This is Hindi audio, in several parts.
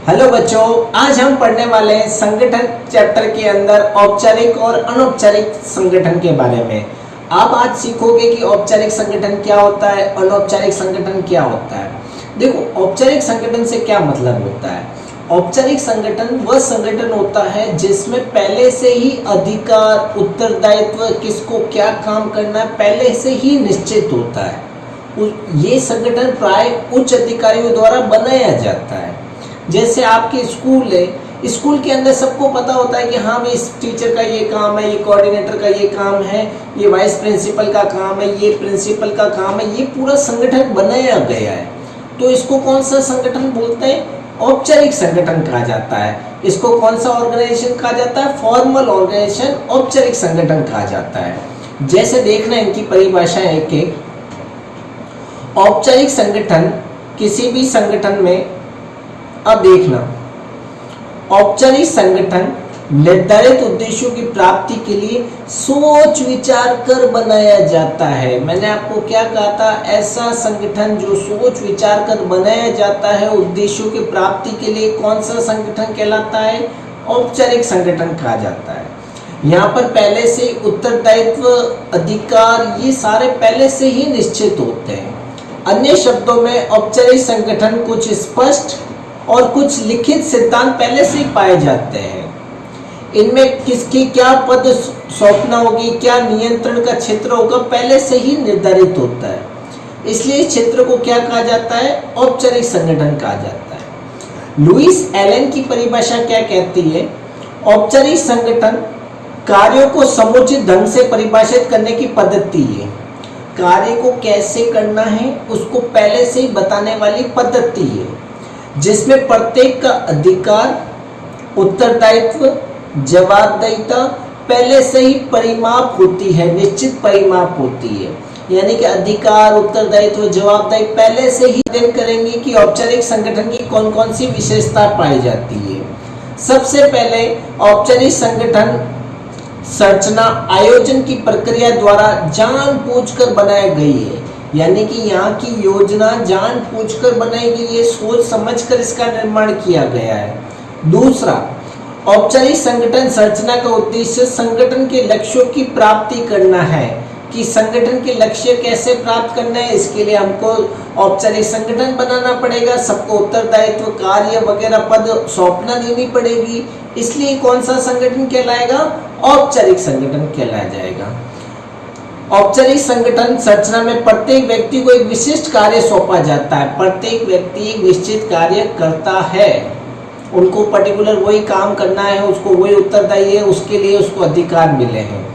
हेलो बच्चों, आज हम पढ़ने वाले हैं संगठन चैप्टर के अंदर औपचारिक और अनौपचारिक संगठन के बारे में। आप आज सीखोगे कि औपचारिक संगठन क्या होता है, अनौपचारिक संगठन क्या होता है। देखो, औपचारिक संगठन से क्या मतलब होता है। औपचारिक संगठन वह संगठन होता है जिसमें पहले से ही अधिकार, उत्तरदायित्व, किसको क्या काम करना है पहले से ही निश्चित होता है। ये संगठन प्राय उच्च अधिकारियों द्वारा बनाया जाता है। जैसे आपके स्कूल है, स्कूल के अंदर सबको पता होता है कि हाँ भाई इस टीचर का ये काम है, ये कोऑर्डिनेटर का ये काम है, ये वाइस प्रिंसिपल का काम है, ये प्रिंसिपल का काम है। ये पूरा संगठन बनाया गया है, तो इसको कौन सा संगठन बोलते हैं? औपचारिक संगठन कहा जाता है। इसको कौन सा ऑर्गेनाइजेशन कहा जाता है? फॉर्मल ऑर्गेनाइजेशन, औपचारिक संगठन कहा जाता है। जैसे देखना इनकी परिभाषा एक एक। औपचारिक संगठन किसी भी संगठन में, अब देखना, औपचारिक संगठन निर्धारित उद्देश्यों की प्राप्ति के लिए सोच विचार कर बनाया जाता है। मैंने आपको क्या कहा था? ऐसा संगठन जो सोच विचार कर बनाया जाता है उद्देश्यों की प्राप्ति के लिए, कौन सा संगठन कहलाता है? औपचारिक संगठन कहा जाता है। यहाँ पर पहले से उत्तरदायित्व, अधिकार, ये सारे पहले से ही निश्चित होते हैं। अन्य शब्दों में औपचारिक संगठन कुछ स्पष्ट और कुछ लिखित सिद्धांत पहले से ही पाए जाते हैं। इनमें किसकी क्या पद सौंपना होगी, क्या नियंत्रण का क्षेत्र होगा, पहले से ही निर्धारित होता है। इसलिए इस क्षेत्र को क्या कहा जाता है? औपचारिक संगठन कहा जाता है। लुईस एलन की परिभाषा क्या कहती है? औपचारिक संगठन कार्यों को समुचित ढंग से परिभाषित करने की पद्धति है। कार्य को कैसे करना है उसको पहले से ही बताने वाली पद्धति है, जिसमें प्रत्येक का अधिकार, उत्तरदायित्व, जवाबदेहिता पहले से ही परिमाप होती है, निश्चित परिमाप होती है। यानी कि अधिकार, उत्तरदायित्व, जवाबदेही पहले से ही अध्ययन करेंगे कि औपचारिक संगठन की कौन कौन सी विशेषता पाई जाती है। सबसे पहले औपचारिक संगठन संरचना आयोजन की प्रक्रिया द्वारा जानबूझकर बनाई गई है। यानी कि यहाँ की योजना जानबूझकर बनाई गई है, सोच समझकर इसका निर्माण किया गया है। दूसरा, औपचारिक संगठन संरचना का उद्देश्य संगठन के लक्ष्यों की प्राप्ति करना है। कि संगठन के लक्ष्य कैसे प्राप्त करना है, इसके लिए हमको औपचारिक संगठन बनाना पड़ेगा, सबको उत्तरदायित्व, कार्य वगैरह पद सौंपना देनी पड़ेगी। इसलिए कौन सा संगठन कहलाएगा? औपचारिक संगठन कहलाया जाएगा। औपचारिक संगठन संरचना में प्रत्येक व्यक्ति को एक विशिष्ट कार्य सौंपा जाता है। प्रत्येक व्यक्ति एक निश्चित कार्य करता है, उनको पर्टिकुलर वही काम करना है, उसको वही उत्तरदायी है, उसके लिए उसको अधिकार मिले हैं।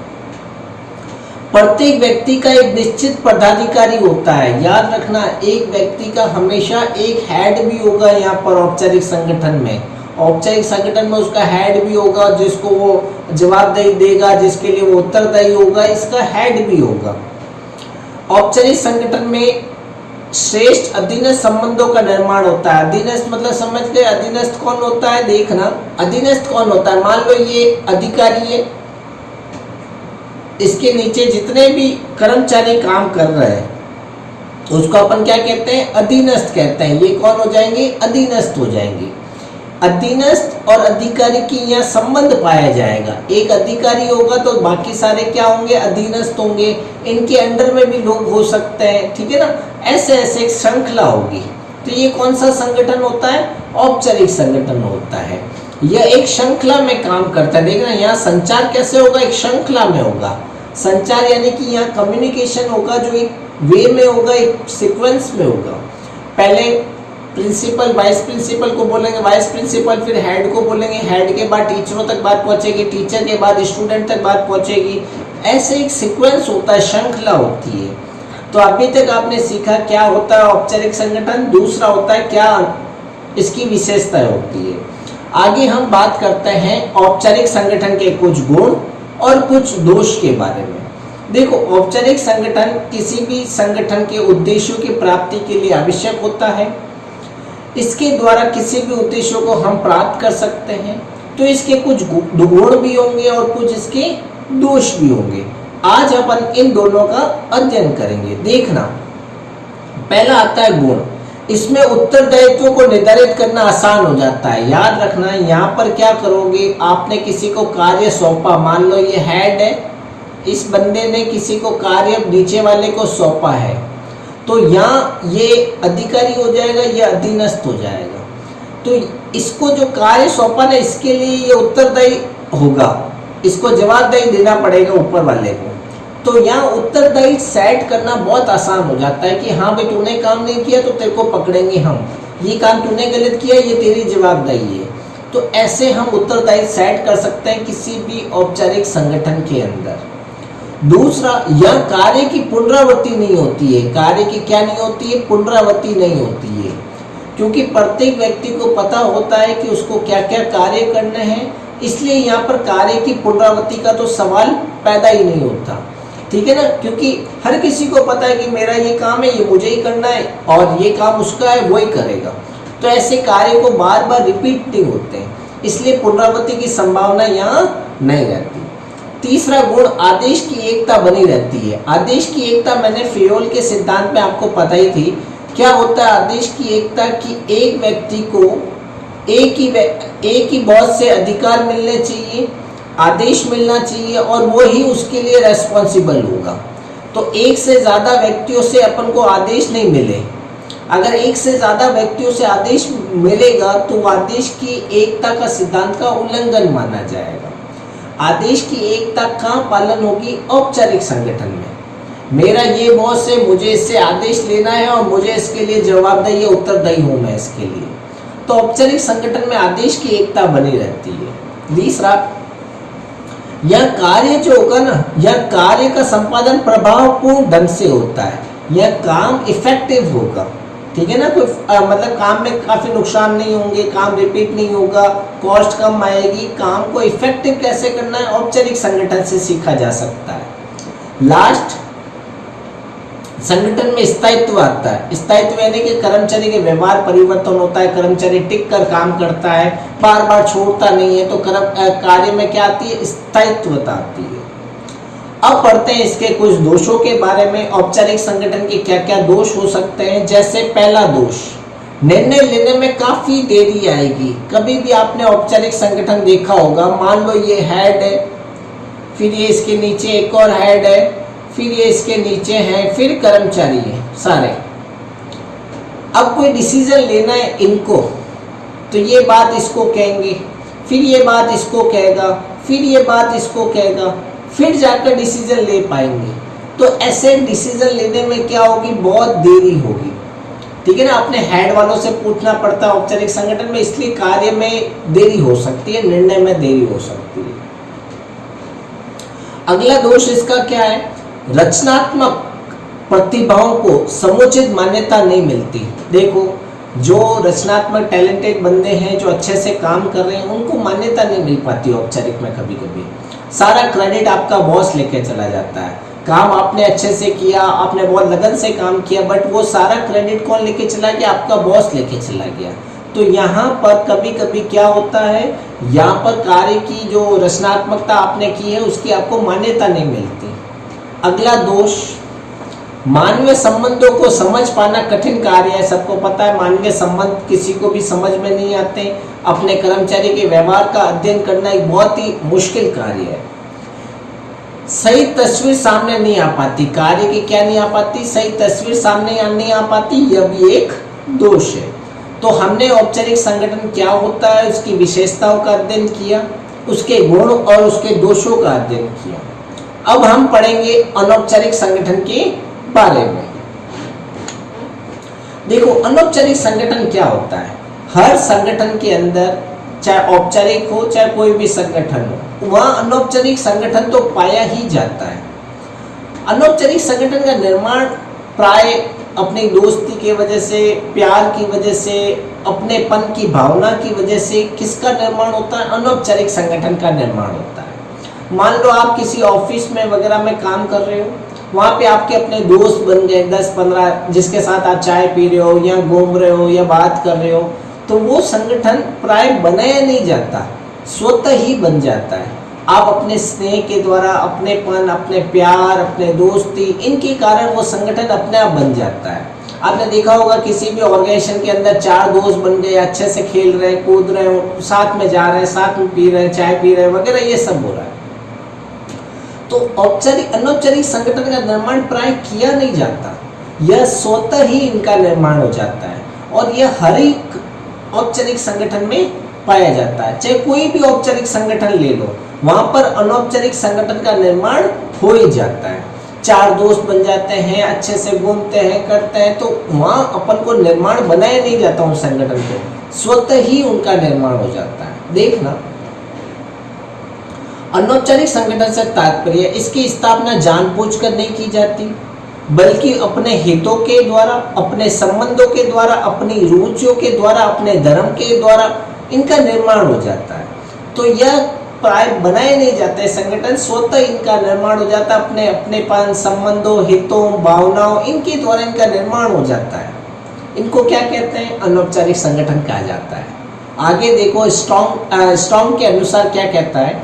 प्रत्येक व्यक्ति का एक निश्चित पदाधिकारी होता है। याद रखना, एक व्यक्ति का हमेशा एक हेड भी होगा। यहाँ पर औपचारिक संगठन में, औपचारिक संगठन में उसका हेड भी होगा, जिसको वो जवाबदेही देगा, जिसके लिए वो उत्तरदायी होगा, इसका हेड भी होगा। औपचारिक संगठन में श्रेष्ठ अधीनस्थ संबंधों का निर्माण होता है। अधीनस्थ मतलब समझ गए? अधीनस्थ कौन होता है? देखना, अधीनस्थ कौन होता है? मान लो ये अधिकारी है, इसके नीचे जितने भी कर्मचारी काम कर रहे हैं उसको अपन क्या कहते हैं? अधीनस्थ कहते हैं। ये कौन हो जाएंगे? अधीनस्थ हो जाएंगे। अधीनस्थ और अधिकारी की यहाँ संबंध पाया जाएगा। एक अधिकारी होगा तो बाकी सारे क्या होंगे? अधीनस्थ होंगे। इनके अंडर में भी लोग हो सकते हैं, ठीक है ना। ऐसे ऐसे एक श्रृंखला होगी। तो ये कौन सा संगठन होता है? औपचारिक संगठन होता है। यह एक श्रृंखला में काम करता है। देखना, यहाँ संचार कैसे होगा? एक श्रृंखला में होगा। संचार यानी कि यहाँ कम्युनिकेशन होगा जो एक वे में होगा, एक सीक्वेंस में होगा। पहले प्रिंसिपल वाइस प्रिंसिपल को बोलेंगे, वाइस प्रिंसिपल फिर हेड को बोलेंगे, हेड के बाद टीचरों तक बात पहुंचेगी, टीचर के बाद स्टूडेंट तक बात पहुंचेगी। ऐसे एक सीक्वेंस होता है, श्रृंखला होती है। तो अभी तक आपने सीखा क्या होता है औपचारिक संगठन, दूसरा होता है क्या इसकी विशेषताएं होती है। आगे हम बात करते हैं औपचारिक संगठन के कुछ गुण और कुछ दोष के बारे में। देखो, औपचारिक संगठन किसी भी संगठन के उद्देश्यों की प्राप्ति के लिए आवश्यक होता है। इसके द्वारा किसी भी उद्देश्यों को हम प्राप्त कर सकते हैं। तो इसके कुछ गुण भी होंगे और कुछ इसके दोष भी होंगे। आज अपन इन दोनों का अध्ययन करेंगे। देखना, पहला आता है गुण। इसमें उत्तरदायित्व को निर्धारित करना आसान हो जाता है। याद रखना यहाँ पर क्या करोगे, आपने किसी को कार्य सौंपा, मान लो ये हेड है, इस बंदे ने किसी को कार्य नीचे वाले को सौंपा है, तो यहाँ ये अधिकारी हो जाएगा, ये अधीनस्थ हो जाएगा। तो इसको जो कार्य सौंपा ना, इसके लिए ये उत्तरदायी होगा, इसको जवाबदेही देना पड़ेगा ऊपर वाले को। तो यहाँ उत्तरदायी सेट करना बहुत आसान हो जाता है कि हाँ भाई तूने काम नहीं किया तो तेरे को पकड़ेंगे हम, ये काम तूने गलत किया, ये तेरी जवाबदेही है। तो ऐसे हम उत्तरदायी सेट कर सकते हैं किसी भी औपचारिक संगठन के अंदर। दूसरा, यह कार्य की पुनरावृत्ति नहीं होती है। कार्य की क्या नहीं होती है? पुनरावृत्ति नहीं होती है, क्योंकि प्रत्येक व्यक्ति को पता होता है कि उसको क्या क्या कार्य करने हैं, इसलिए यहाँ पर कार्य की पुनरावृत्ति का तो सवाल पैदा ही नहीं होता। ठीक है ना, क्योंकि हर किसी को पता है कि मेरा ये काम है, ये मुझे ही करना है, और ये काम उसका है, वो ही करेगा। तो ऐसे कार्य को बार बार रिपीट नहीं होते हैं, इसलिए पुनरावृत्ति की संभावना यहाँ नहीं रहती। तीसरा गुण, आदेश की एकता बनी रहती है। आदेश की एकता मैंने फेयोल के सिद्धांत में आपको पता ही थी। क्या होता है आदेश की एकता? की एक व्यक्ति को एक ही बॉस से अधिकार मिलने चाहिए, आदेश मिलना चाहिए, और वो ही उसके लिए रेस्पॉन्सिबल होगा। तो एक से ज़्यादा व्यक्तियों से अपन को आदेश नहीं मिले। अगर एक से ज़्यादा व्यक्तियों से आदेश मिलेगा तो आदेश की एकता का सिद्धांत का उल्लंघन माना जाएगा। आदेश की एकता कहाँ पालन होगी? औपचारिक संगठन में। मेरा ये बॉस है, मुझे इससे आदेश लेना है और मुझे इसके लिए जवाबदेही है, उत्तरदायी हूँ मैं इसके लिए। तो औपचारिक संगठन में आदेश की एकता बनी रहती है। तीसरा, यह कार्य जो होगा ना, यह कार्य का संपादन प्रभावपूर्ण ढंग से होता है, यह काम इफेक्टिव होगा। ठीक है ना, कोई मतलब काम में काफ़ी नुकसान नहीं होंगे, काम रिपीट नहीं होगा, कॉस्ट कम आएगी। काम को इफेक्टिव कैसे करना है, औपचारिक संगठन से सीखा जा सकता है। लास्ट, संगठन में स्थायित्व आता है। स्थायित्व यानी कि कर्मचारी के व्यवहार परिवर्तन होता है, कर्मचारी टिक कर काम करता है, बार बार छोड़ता नहीं है, तो कार्य में क्या आती है? स्थायित्वता आती है। अब पढ़ते हैं इसके कुछ दोषों के बारे में। औपचारिक संगठन के क्या क्या दोष हो सकते हैं। जैसे पहला दोष, निर्णय लेने में काफी देरी आएगी। कभी भी आपने औपचारिक संगठन देखा होगा, मान लो ये हेड है, फिर ये इसके नीचे एक और हेड है, फिर ये इसके नीचे है, फिर कर्मचारी है सारे। अब कोई डिसीजन लेना है इनको, तो ये बात इसको कहेंगे, फिर ये बात इसको कहेगा, फिर ये बात इसको कहेगा, फिर जाकर डिसीजन ले पाएंगे। तो ऐसे डिसीजन लेने में क्या होगी? बहुत देरी होगी। ठीक है ना, अपने हेड वालों से पूछना पड़ता है औपचारिक संगठन में, इसलिए कार्य में देरी हो सकती है, निर्णय में देरी हो सकती है। अगला दोष इसका क्या है? रचनात्मक प्रतिभाओं को समुचित मान्यता नहीं मिलती। देखो, जो रचनात्मक टैलेंटेड बंदे हैं, जो अच्छे से काम कर रहे हैं, उनको मान्यता नहीं मिल पाती औपचारिक में। कभी कभी सारा क्रेडिट आपका बॉस लेके चला जाता है। काम आपने अच्छे से किया, आपने बहुत लगन से काम किया, बट वो सारा क्रेडिट कौन लेके चला गया? आपका बॉस लेके चला गया। तो यहाँ पर कभी कभी क्या होता है, यहाँ पर कार्य की जो रचनात्मकता आपने की है उसकी आपको मान्यता नहीं मिलती। अगला दोष, मानवीय संबंधों को समझ पाना कठिन कार्य है। सबको पता है मानवीय संबंध किसी को भी समझ में नहीं आते। अपने कर्मचारी के व्यवहार का अध्ययन करना एक बहुत ही मुश्किल कार्य है। सही तस्वीर सामने नहीं आ पाती। कार्य की क्या नहीं आ पाती? सही तस्वीर सामने नहीं आ पाती। यह भी एक दोष है। तो हमने औपचारिक संगठन क्या होता है उसकी विशेषताओं का अध्ययन किया, उसके गुण और उसके दोषों का अध्ययन किया। अब हम पढ़ेंगे अनौपचारिक संगठन के बारे में। देखो, अनौपचारिक संगठन क्या होता है? हर संगठन के अंदर, चाहे औपचारिक हो चाहे कोई भी संगठन हो, वहां अनौपचारिक संगठन तो पाया ही जाता है। अनौपचारिक संगठन का निर्माण प्राय अपनी दोस्ती की वजह से, प्यार की वजह से, अपनेपन की भावना की वजह से किसका निर्माण होता है? अनौपचारिक संगठन का निर्माण होता है। मान लो आप किसी ऑफिस में वगैरह में काम कर रहे हो, वहाँ पे आपके अपने दोस्त बन गए 10-15, जिसके साथ आप चाय पी रहे हो या घूम रहे हो या बात कर रहे हो, तो वो संगठन प्राय बनाया नहीं जाता, स्वतः ही बन जाता है। आप अपने स्नेह के द्वारा, अपनेपन, अपने प्यार, अपने दोस्ती, इनके कारण वो संगठन अपने आप बन जाता है। आपने देखा होगा किसी भी ऑर्गेनाइजेशन के अंदर 4 दोस्त बन गए, अच्छे से खेल रहे हैं, कूद रहे हैं, साथ में जा रहे हैं, साथ में पी रहे हैं, चाय पी रहे हैं वगैरह, ये सब हो रहा है। तो औपचारिक अनौपचारिक संगठन का निर्माण प्राय किया नहीं जाता, यह स्वतः ही इनका निर्माण हो जाता है और यह हर एक औपचारिक संगठन में पाया जाता है। चाहे कोई भी औपचारिक संगठन ले लो, वहां पर अनौपचारिक संगठन का निर्माण हो ही जाता है। 4 दोस्त बन जाते हैं, अच्छे से घूमते हैं, करते हैं, तो वहां अपन को निर्माण बनाया नहीं जाता उन संगठन को, स्वतः ही उनका निर्माण हो जाता है। देखना, अनौपचारिक संगठन से तात्पर्य इसकी स्थापना जानबूझकर नहीं की जाती, बल्कि अपने हितों के द्वारा, अपने संबंधों के द्वारा, अपनी रुचियों के द्वारा, अपने धर्म के द्वारा इनका निर्माण हो जाता है। तो यह प्राय बनाए नहीं जाते संगठन, स्वतः इनका निर्माण हो जाता है, अपने अपनेपन, संबंधों, हितों, भावनाओं, इनके द्वारा इनका निर्माण हो जाता है। इनको क्या कहते हैं? अनौपचारिक संगठन कहा जाता है। आगे देखो, स्ट्रॉन्ग के अनुसार क्या कहता है,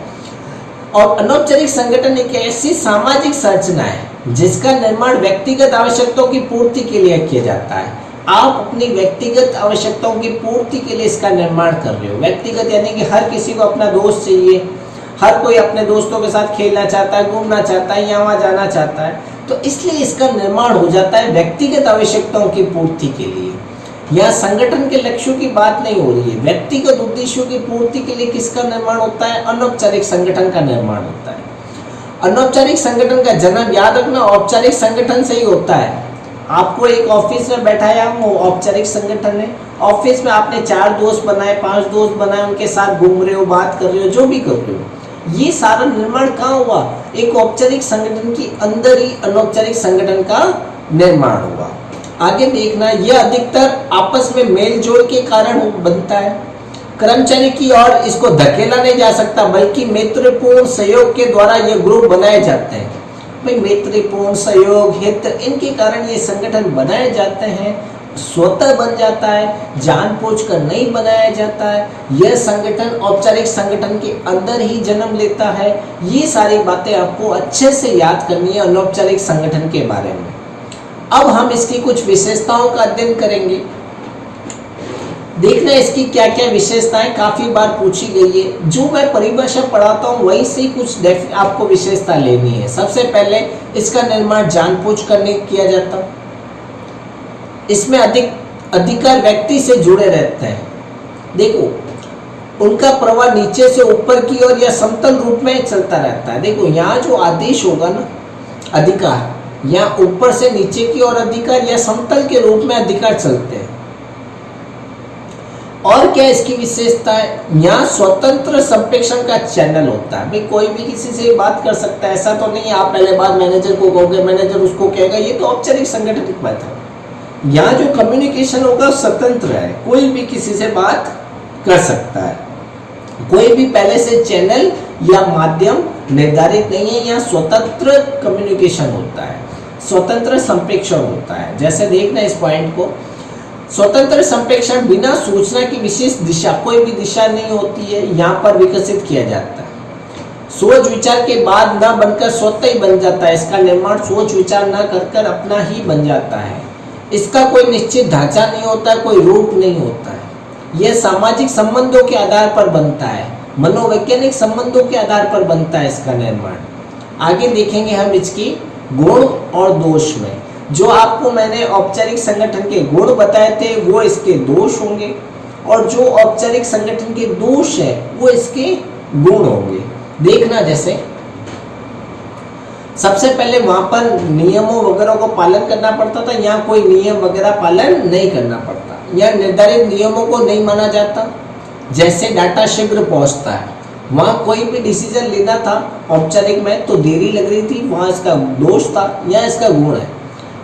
और अनौपचारिक संगठन एक ऐसी सामाजिक संरचना है जिसका निर्माण व्यक्तिगत आवश्यकताओं की पूर्ति के लिए किया जाता है। आप अपनी व्यक्तिगत आवश्यकताओं की पूर्ति के लिए इसका निर्माण कर रहे हो। व्यक्तिगत यानी कि हर किसी को अपना दोस्त चाहिए, हर कोई अपने दोस्तों के साथ खेलना चाहता है, घूमना चाहता है, यहाँ वहाँ जाना चाहता है, तो इसलिए इसका निर्माण हो जाता है व्यक्तिगत आवश्यकताओं की पूर्ति के लिए। यहाँ संगठन के लक्ष्यों की बात नहीं हो रही है, व्यक्तिगत उद्देश्यों की पूर्ति के लिए किसका निर्माण होता है? अनौपचारिक संगठन का निर्माण होता है। अनौपचारिक संगठन का जन्म, याद रखना, औपचारिक संगठन से ही होता है। आपको एक ऑफिस में बैठाया, वो औपचारिक संगठन है। ऑफिस में आपने 4 दोस्त बनाए, 5 दोस्त बनाए, उनके साथ घूम रहे हो, बात कर रहे हो, जो भी कर रहे हो, ये सारा निर्माण कहाँ हुआ? एक औपचारिक संगठन के अंदर ही अनौपचारिक संगठन का निर्माण हुआ। आगे देखना, यह अधिकतर आपस में मेल जोल के कारण बनता है। कर्मचारी की ओर इसको धकेला नहीं जा सकता, बल्कि मैत्रीपूर्ण सहयोग के द्वारा ये ग्रुप बनाए जाते हैं। भाई, मैत्रीपूर्ण सहयोग, हित, इनके कारण ये संगठन बनाए जाते हैं, स्वतः बन जाता है, जानबूझकर नहीं बनाया जाता है। यह संगठन औपचारिक संगठन के अंदर ही जन्म लेता है। ये सारी बातें आपको अच्छे से याद करनी है अनौपचारिक संगठन के बारे में। अब हम इसकी कुछ विशेषताओं का अध्ययन करेंगे। देखना इसकी क्या क्या विशेषताएं काफी बार पूछी गई है। जो मैं परिभाषा पढ़ाता हूँ वहीं से कुछ आपको विशेषता लेनी है। सबसे पहले, इसका निर्माण जानबूझकर नहीं किया जाता। इसमें अधिकार व्यक्ति से जुड़े रहते हैं। देखो, उनका प्रवाह नीचे से ऊपर की ओर या समतल रूप में चलता रहता है। देखो, यहाँ जो आदेश होगा ना, अधिकार, यहाँ ऊपर से नीचे की ओर अधिकार या समतल के रूप में अधिकार चलते हैं। और क्या इसकी विशेषता है? यहाँ स्वतंत्र संप्रेषण का चैनल होता है। भाई, कोई भी किसी से बात कर सकता है, ऐसा तो नहीं है आप पहले बात मैनेजर को कहोगे, मैनेजर उसको कहेगा, ये तो औपचारिक संगठन की बात है। यहाँ जो कम्युनिकेशन होगा स्वतंत्र है, कोई भी किसी से बात कर सकता है, कोई भी पहले से चैनल या माध्यम निर्धारित नहीं है। यहाँ स्वतंत्र कम्युनिकेशन होता है, स्वतंत्र संप्रेषण होता है। जैसे देखना इस पॉइंट को, स्वतंत्र संप्रेषण बिना सूचना की विशेष दिशा, कोई भी दिशा नहीं होती है, यहाँ पर विकसित किया जाता है। सोच विचार के बाद न बनकर स्वतः ही बन जाता है। इसका निर्माण सोच विचार न कर अपना ही बन जाता है। इसका कोई निश्चित ढांचा नहीं होता, कोई रूप नहीं होता है। यह सामाजिक संबंधों के आधार पर बनता है, मनोवैज्ञानिक संबंधों के आधार पर बनता है इसका निर्माण। आगे देखेंगे हम इसकी गुण और दोष में। जो आपको मैंने औपचारिक संगठन के गुण बताए थे वो इसके दोष होंगे, और जो औपचारिक संगठन के दोष है वो इसके गुण होंगे। देखना, जैसे सबसे पहले वहां पर नियमों वगैरह को पालन करना पड़ता था, यहाँ कोई नियम वगैरह पालन नहीं करना पड़ता। यहाँ निर्धारित नियमों को नहीं माना जाता। जैसे डाटा शीघ्र पहुंचता है, वहाँ कोई भी डिसीजन लेना था औपचारिक में तो देरी लग रही थी, वहाँ इसका दोष था। यहाँ इसका गुण है,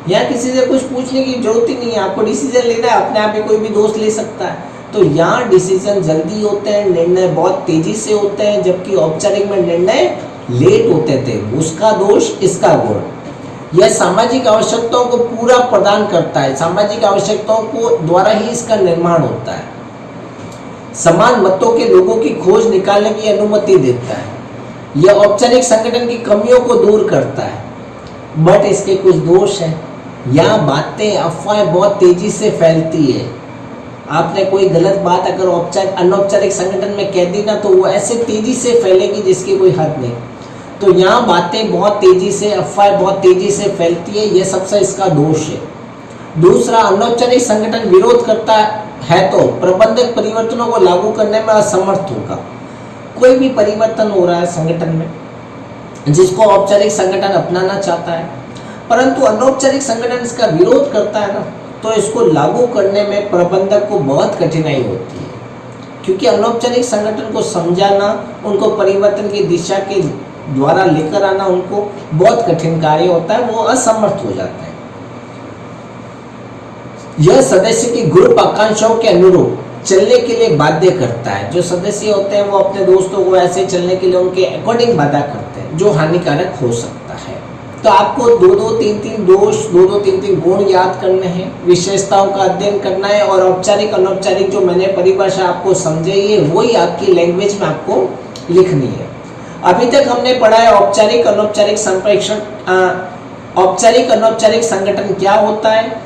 यहाँ किसी से कुछ पूछने की जरूरत ही नहीं है, आपको डिसीजन लेना है, अपने आप ही कोई भी दोस्त ले सकता है। तो यहाँ डिसीजन जल्दी होते हैं, निर्णय बहुत तेजी से होते हैं, जबकि औपचारिक में निर्णय लेट होते थे। उसका दोष, इसका गुण। यह सामाजिक आवश्यकताओं को पूरा प्रदान करता है, सामाजिक आवश्यकताओं को द्वारा ही इसका निर्माण होता है। समान मतों के लोगों की खोज निकालने की अनुमति देता है। यह औपचारिक संगठन की कमियों को दूर करता है। बट इसके कुछ दोष हैं। यहाँ बातें अफवाहें बहुत तेजी से फैलती है। आपने कोई गलत बात अगर अनौपचारिक संगठन में कह दी ना, तो वो ऐसे तेजी से फैलेगी जिसकी कोई हद नहीं। तो यहाँ बातें बहुत तेजी से, अफवाहें बहुत तेजी से फैलती है, ये सबसे इसका दोष है। दूसरा, अनौपचारिक संगठन विरोध करता है तो प्रबंधक परिवर्तनों को लागू करने में असमर्थ होगा। कोई भी परिवर्तन हो रहा है संगठन में जिसको औपचारिक संगठन अपनाना चाहता है, परंतु अनौपचारिक संगठन इसका विरोध करता है ना, तो इसको लागू करने में प्रबंधक को बहुत कठिनाई होती है, क्योंकि अनौपचारिक संगठन को समझाना, उनको परिवर्तन की दिशा के द्वारा लेकर आना उनको बहुत कठिन कार्य होता है, वो असमर्थ हो जाते हैं। यह सदस्य की ग्रुप आकांक्षाओं के अनुरूप चलने के लिए बाध्य करता है। जो सदस्य होते हैं वो अपने दोस्तों को ऐसे चलने के लिए उनके अकॉर्डिंग बाधा करते हैं, जो हानिकारक हो सकता है। तो आपको 2-2-3-3 दोष, 2-2-3-3 गुण याद करने हैं, विशेषताओं का अध्ययन करना है, और औपचारिक अनौपचारिक जो मैंने परिभाषा आपको समझाई है वही आपकी लैंग्वेज में आपको लिखनी है। अभी तक हमने पढ़ा है औपचारिक अनौपचारिक संप्रेषण, औपचारिक अनौपचारिक संगठन क्या होता है,